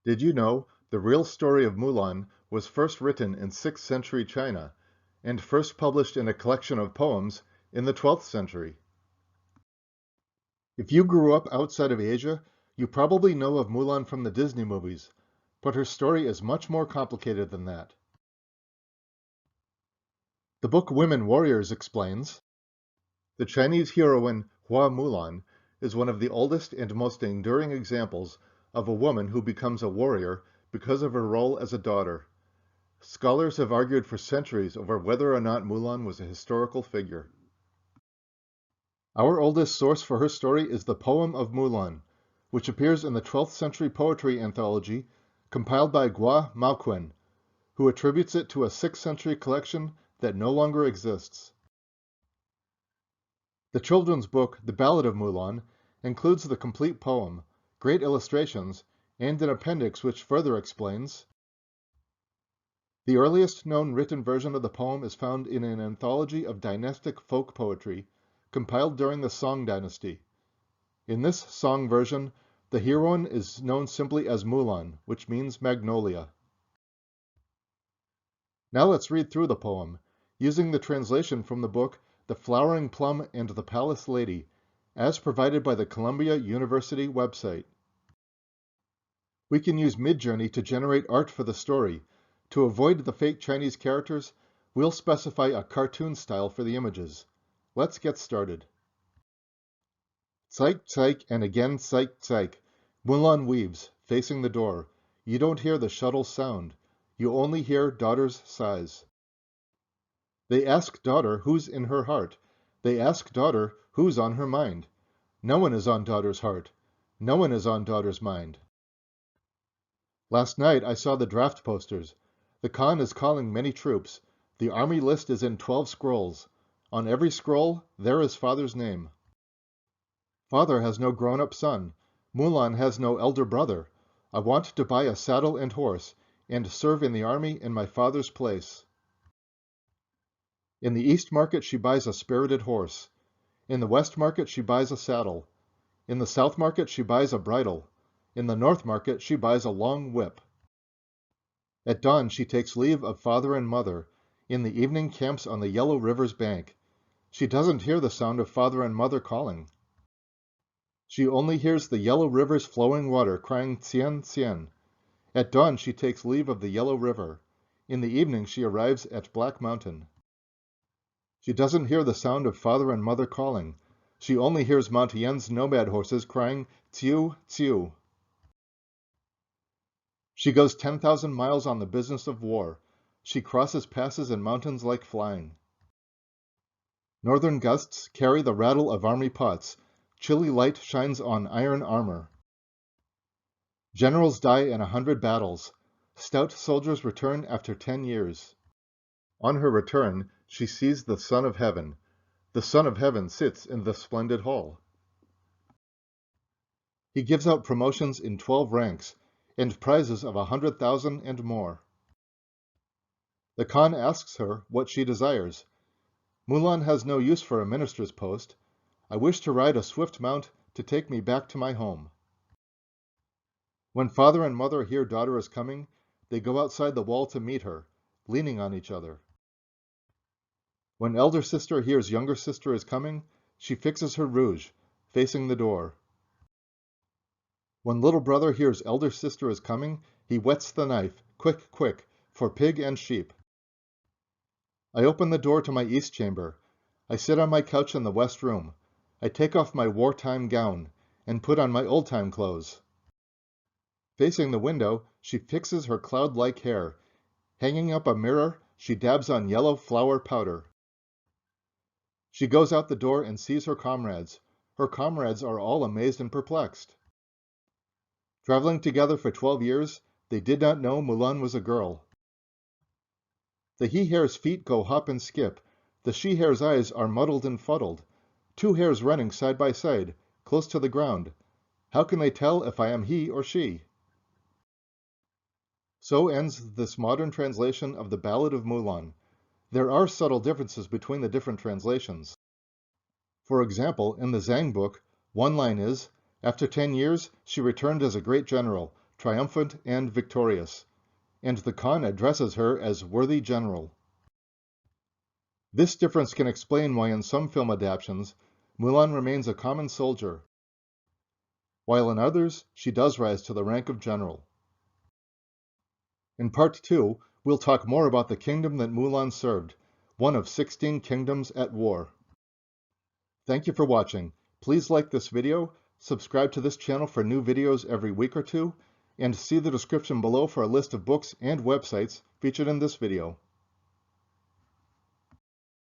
Did you know the real story of Mulan was first written in 6th century China and first published in a collection of poems in the 12th century? If you grew up outside of Asia, you probably know of Mulan from the Disney movies, but her story is much more complicated than that. The book Women Warriors explains, the Chinese heroine Hua Mulan is one of the oldest and most enduring examples of a woman who becomes a warrior because of her role as a daughter. Scholars have argued for centuries over whether or not Mulan was a historical figure. Our oldest source for her story is the poem of Mulan, which appears in the 12th century poetry anthology compiled by Gua Maoquen, who attributes it to a 6th century collection that no longer exists. The children's book, The Ballad of Mulan, includes the complete poem, great illustrations, and an appendix which further explains. The earliest known written version of the poem is found in an anthology of dynastic folk poetry compiled during the Song dynasty. In this song version, the heroine is known simply as Mulan, which means magnolia. Now let's read through the poem, using the translation from the book The Flowering Plum and the Palace Lady, as provided by the Columbia University website. We can use Midjourney to generate art for the story. To avoid the fake Chinese characters, we'll specify a cartoon style for the images. Let's get started. Psych, psych, and again psych, psych. Mulan weaves, facing the door. You don't hear the shuttle sound. You only hear daughter's sighs. They ask daughter who's in her heart. They ask daughter who's on her mind. No one is on daughter's heart. No one is on daughter's mind. Last night I saw the draft posters. The Khan is calling many troops. The army list is in 12 scrolls. On every scroll, there is father's name. Father has no grown-up son. Mulan has no elder brother. I want to buy a saddle and horse, and serve in the army in my father's place. In the East Market she buys a spirited horse. In the West Market she buys a saddle. In the South Market she buys a bridle. In the North Market she buys a long whip. At dawn she takes leave of father and mother. In the evening camps on the Yellow River's bank. She doesn't hear the sound of father and mother calling. She only hears the Yellow River's flowing water crying Tsian, Tsian. At dawn she takes leave of the Yellow River. In the evening she arrives at Black Mountain. She doesn't hear the sound of father and mother calling. She only hears Mount Yen's nomad horses crying Tsiu, Tsiu. She goes 10,000 miles on the business of war. She crosses passes and mountains like flying. Northern gusts carry the rattle of army pots. Chilly light shines on iron armor. Generals die in 100 battles. Stout soldiers return after 10 years. On her return, she sees the Son of Heaven. The Son of Heaven sits in the splendid hall. He gives out promotions in 12 ranks, and prizes of 100,000 and more. The Khan asks her what she desires. Mulan has no use for a minister's post. I wish to ride a swift mount to take me back to my home. When father and mother hear daughter is coming, they go outside the wall to meet her, leaning on each other. When elder sister hears younger sister is coming, she fixes her rouge, facing the door. When little brother hears elder sister is coming, he whets the knife, quick, quick, for pig and sheep. I open the door to my east chamber. I sit on my couch in the west room. I take off my wartime gown and put on my old-time clothes. Facing the window, she fixes her cloud-like hair. Hanging up a mirror, she dabs on yellow flower powder. She goes out the door and sees her comrades. Her comrades are all amazed and perplexed. Traveling together for 12 years, they did not know Mulan was a girl. The he-hare's feet go hop and skip. The she-hare's eyes are muddled and fuddled. 2 hares running side by side, close to the ground. How can they tell if I am he or she? So ends this modern translation of the Ballad of Mulan. There are subtle differences between the different translations. For example, in the Zhang book, one line is, after 10 years, she returned as a great general, triumphant and victorious, and the Khan addresses her as worthy general. This difference can explain why in some film adaptations, Mulan remains a common soldier, while in others, she does rise to the rank of general. In Part 2, we'll talk more about the kingdom that Mulan served, one of 16 kingdoms at war. Thank you for watching. Please like this video, subscribe to this channel for new videos every week or two, and see the description below for a list of books and websites featured in this video.